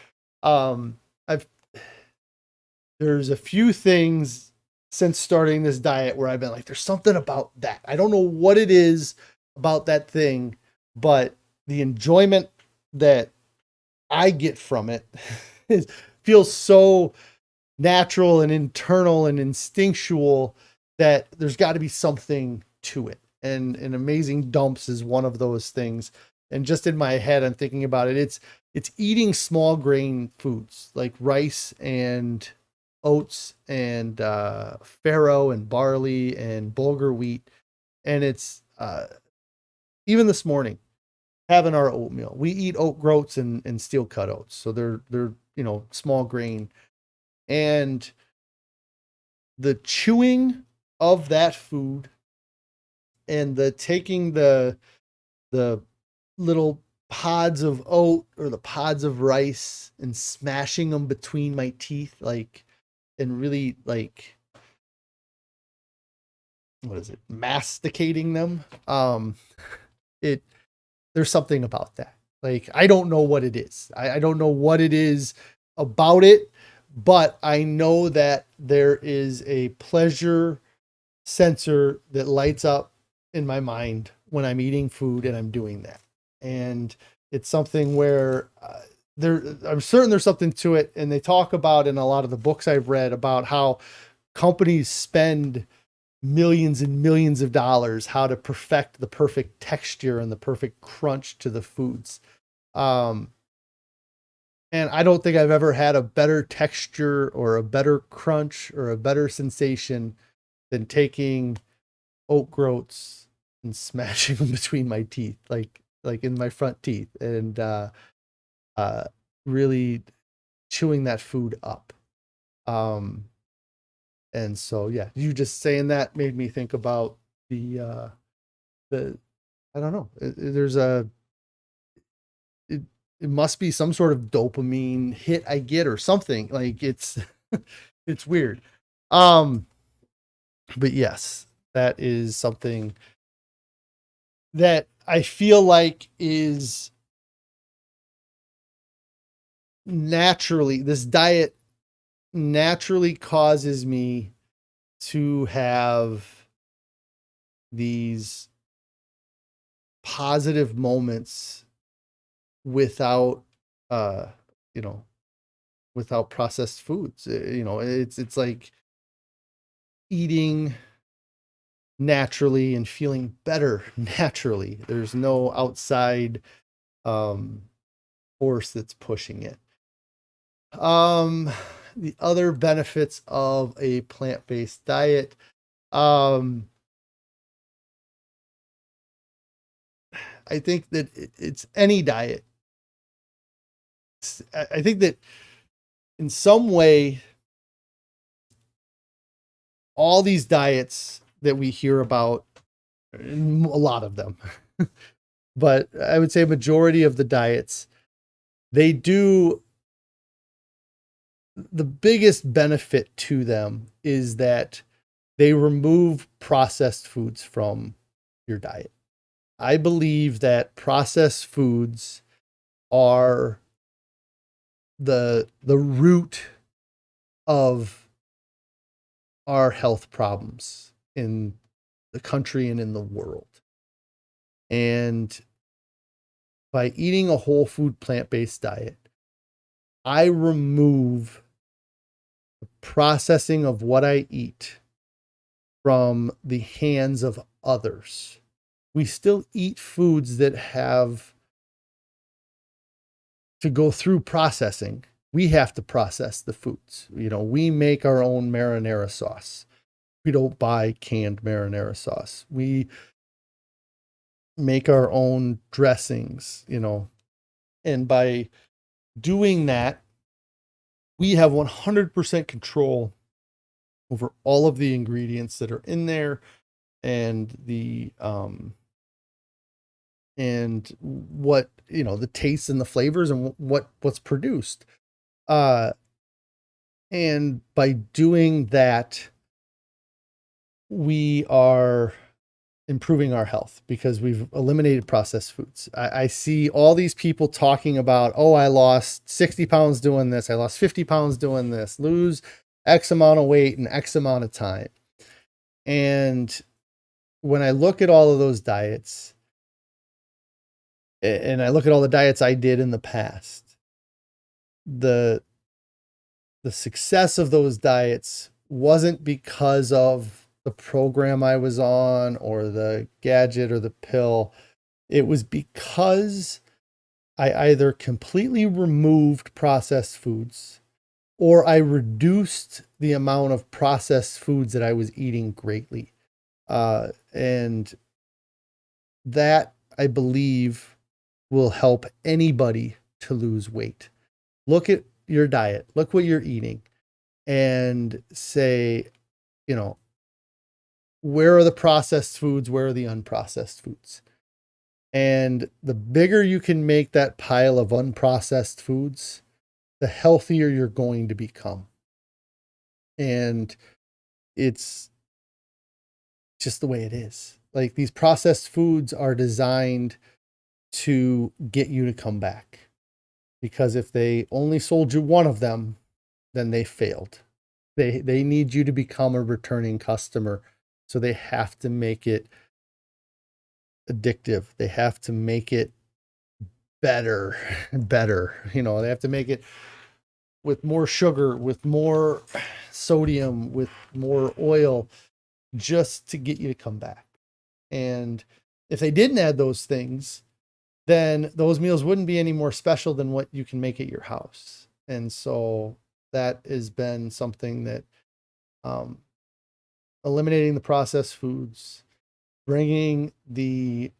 a few things since starting this diet where I've been like, there's something about that. I don't know what it is about that thing, but the enjoyment that I get from it feels so natural and internal and instinctual that there's got to be something to it. And amazing dumps is one of those things. And just in my head, I'm thinking about it. It's eating small grain foods like rice and oats and farro and barley and bulgur wheat. And it's even this morning having our oatmeal. We eat oat groats and steel cut oats. So they're, you know, small grain. And the chewing of that food and the taking the little pods of oat or the pods of rice and smashing them between my teeth, like, and really like, what is it? Masticating them. There's something about that. Like, I don't know what it is. I don't know what it is about it, but I know that there is a pleasure sensor that lights up in my mind when I'm eating food and I'm doing that. And it's something where I'm certain there's something to it. And they talk about in a lot of the books I've read about how companies spend millions and millions of dollars how to perfect the perfect texture and the perfect crunch to the foods. And I don't think I've ever had a better texture or a better crunch or a better sensation than taking oat groats and smashing them between my teeth, like in my front teeth, and really chewing that food up. And so, yeah, you just saying that made me think about the I don't know. It, it must be some sort of dopamine hit I get or something. Like it's it's weird. But yes, that is something that I feel like is naturally, this diet naturally causes me to have these positive moments without, uh, you know, without processed foods. It's like eating naturally and feeling better naturally. There's no outside force that's pushing it. The other benefits of a plant-based diet, I think that it's any diet. I think that in some way, all these diets that we hear about, a lot of them, but I would say a majority of the diets, they do, the biggest benefit to them is that they remove processed foods from your diet. I believe that processed foods are the root of our health problems in the country and in the world. And by eating a whole food plant-based diet, I remove the processing of what I eat from the hands of others. We still eat foods that have to go through processing. We have to process the foods. We make our own marinara sauce. We don't buy canned marinara sauce. We make our own dressings, and by doing that, we have 100% control over all of the ingredients that are in there and and what, the tastes and the flavors and what's produced. And by doing that, we are improving our health because we've eliminated processed foods. I see all these people talking about, oh, I lost 60 pounds doing this. I lost 50 pounds doing this, lose X amount of weight in X amount of time. And when I look at all of those diets, and I look at all the diets I did in the past, the success of those diets wasn't because of the program I was on or the gadget or the pill. It was because I either completely removed processed foods or I reduced the amount of processed foods that I was eating greatly. And that, I believe, will help anybody to lose weight. Look at your diet, look what you're eating, and say, where are the processed foods? Where are the unprocessed foods? And the bigger you can make that pile of unprocessed foods, the healthier you're going to become. And it's just the way it is. Like, these processed foods are designed to get you to come back. Because if they only sold you one of them, then they failed. They need you to become a returning customer. So they have to make it addictive. They have to make it better. They have to make it with more sugar, with more sodium, with more oil, just to get you to come back. And if they didn't add those things, then those meals wouldn't be any more special than what you can make at your house. And so that has been something that, eliminating the processed foods, bringing the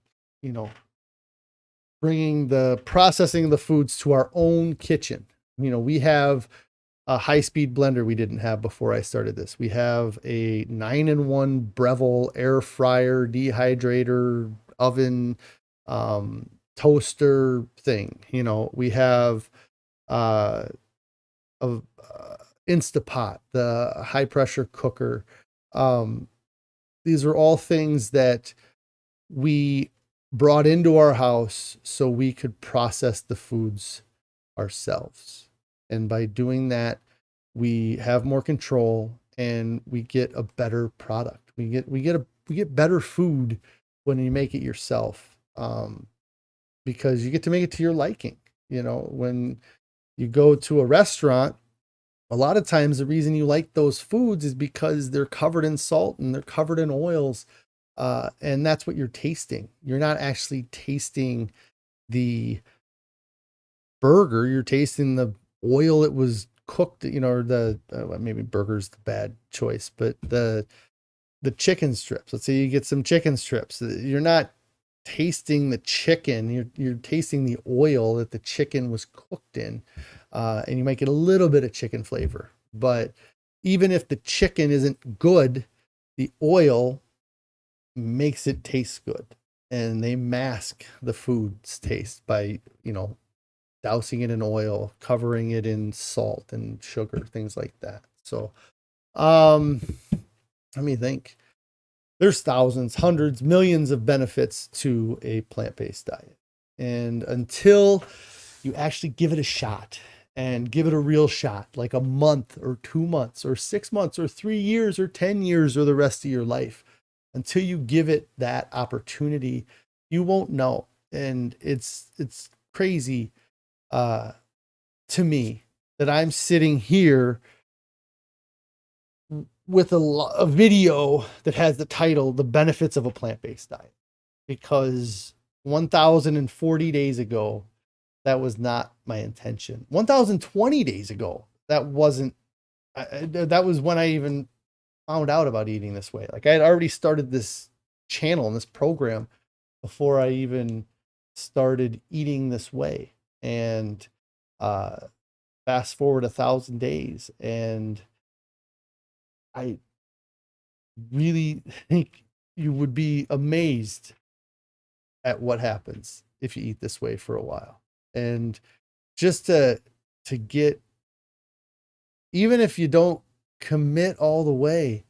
processing of the foods to our own kitchen. We have a high-speed blender we didn't have before I started this. We have a 9-in-1 Breville air fryer, dehydrator, oven, toaster thing. We have a Instapot, the high pressure cooker. These are all things that we brought into our house so we could process the foods ourselves. And by doing that, we have more control and we get a better product. We get better food when you make it yourself, because you get to make it to your liking. When you go to a restaurant, a lot of times the reason you like those foods is because they're covered in salt and they're covered in oils. And that's what you're tasting. You're not actually tasting the burger. You're tasting the oil it was cooked, or maybe burger's the bad choice, but the chicken strips. Let's say you get some chicken strips. You're not tasting the chicken. You're tasting the oil that the chicken was cooked in. And you might get a little bit of chicken flavor, but even if the chicken isn't good, the oil makes it taste good, and they mask the food's taste by, dousing it in oil, covering it in salt and sugar, things like that. So, let me think. There's thousands, hundreds, millions of benefits to a plant-based diet. And until you actually give it a shot, and give it a real shot, like a month or 2 months or 6 months or 3 years or 10 years or the rest of your life, until you give it that opportunity, you won't know. And it's crazy to me that I'm sitting here with a video that has the title, The Benefits of a Plant-Based Diet, because 1,040 days ago, that was not my intention. 1,020 days ago, that wasn't, that was when I even found out about eating this way. Like, I had already started this channel and this program before I even started eating this way. And fast forward 1,000 days, and I really think you would be amazed at what happens if you eat this way for a while. And just to get, even if you don't commit all the way,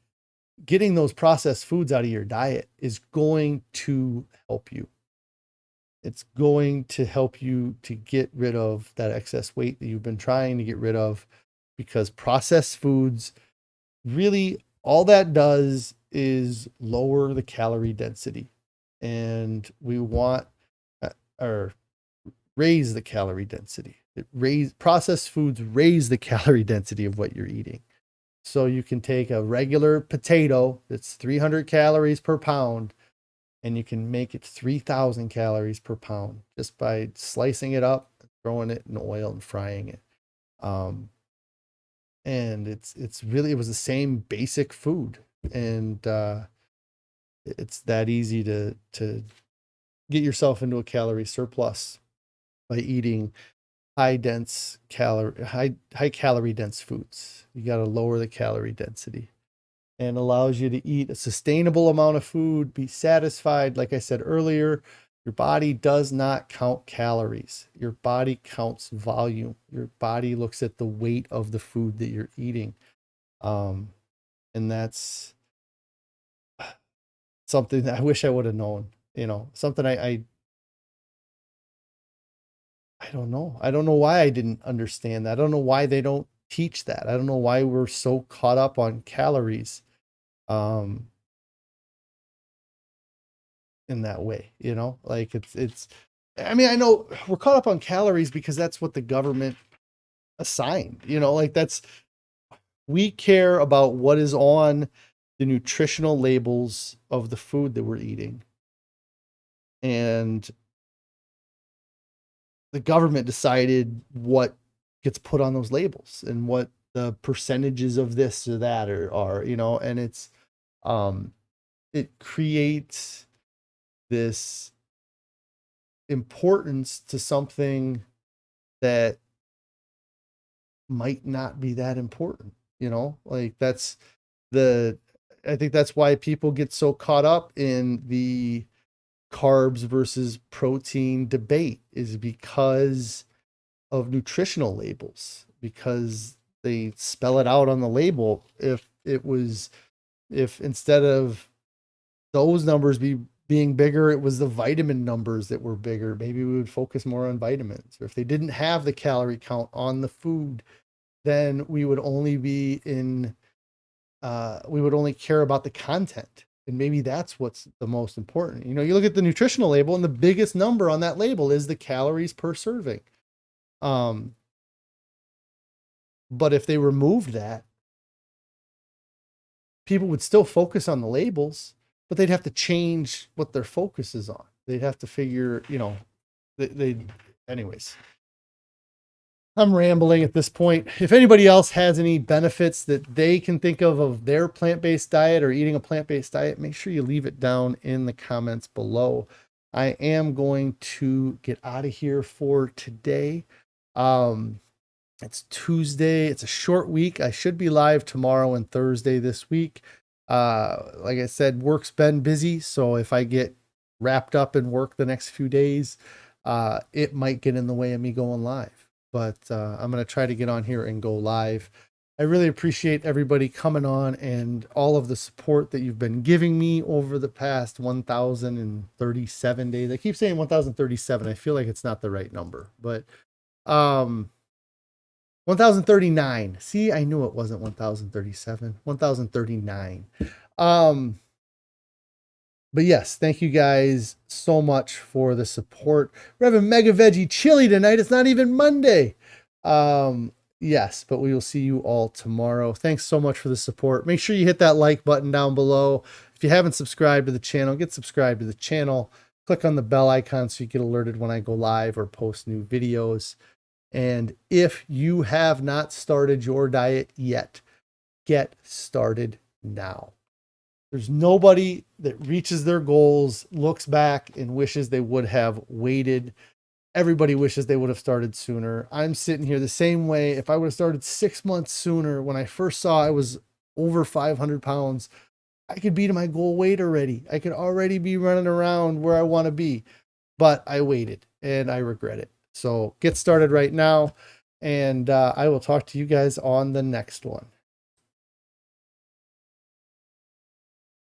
getting those processed foods out of your diet is going to help you. It's going to help you to get rid of that excess weight that you've been trying to get rid of, because processed foods, really all that does is lower the calorie density. And we want, or raise the calorie density. Processed foods raise the calorie density of what you're eating. So you can take a regular potato that's 300 calories per pound, and you can make it 3,000 calories per pound just by slicing it up, throwing it in oil and frying it. And it's really, it was the same basic food. And it's that easy to get yourself into a calorie surplus by eating high calorie dense foods. You got to lower the calorie density, and allows you to eat a sustainable amount of food, be satisfied. Like I said earlier, your body does not count calories. Your body counts volume. Your body looks at the weight of the food that you're eating. And that's something that I wish I would have known, something I don't know. I don't know why I didn't understand that. I don't know why they don't teach that. I don't know why we're so caught up on calories in that way, like it's, I mean, I know we're caught up on calories because that's what the government assigned, like we care about what is on the nutritional labels of the food that we're eating. And the government decided what gets put on those labels and what the percentages of this or that are, and it's, it creates this importance to something that might not be that important, you know, like I think that's why people get so caught up in the carbs versus protein debate, is because of nutritional labels, because they spell it out on the label. If instead of those numbers being bigger, it was the vitamin numbers that were bigger, maybe we would focus more on vitamins. Or if they didn't have the calorie count on the food, then we would only care about the content. And maybe that's what's the most important. You know, you look at the nutritional label, and the biggest number on that label is the calories per serving. But if they removed that, people would still focus on the labels, but they'd have to change what their focus is on. They'd have to figure, you know, anyways. I'm rambling at this point. If anybody else has any benefits that they can think of their plant-based diet or eating a plant-based diet, make sure you leave it down in the comments below. I am going to get out of here for today. It's Tuesday. It's a short week. I should be live tomorrow and Thursday this week. Like I said, work's been busy, so if I get wrapped up in work the next few days, it might get in the way of me going live. But I'm going to try to get on here and go live. I really appreciate everybody coming on and all of the support that you've been giving me over the past 1,037 days. I keep saying 1,037. I feel like it's not the right number, but 1,039. See, I knew it wasn't 1,037. 1,039. But yes, thank you guys so much for the support. We're having Mega Veggie Chili tonight. It's not even Monday. Yes, but we will see you all tomorrow. Thanks so much for the support. Make sure you hit that like button down below. If you haven't subscribed to the channel, get subscribed to the channel. Click on the bell icon so you get alerted when I go live or post new videos. And if you have not started your diet yet, get started now. There's nobody that reaches their goals, looks back, and wishes they would have waited. Everybody wishes they would have started sooner. I'm sitting here the same way. If I would have started 6 months sooner, when I first saw I was over 500 pounds, I could be to my goal weight already. I could already be running around where I want to be. But I waited, and I regret it. So get started right now, and I will talk to you guys on the next one.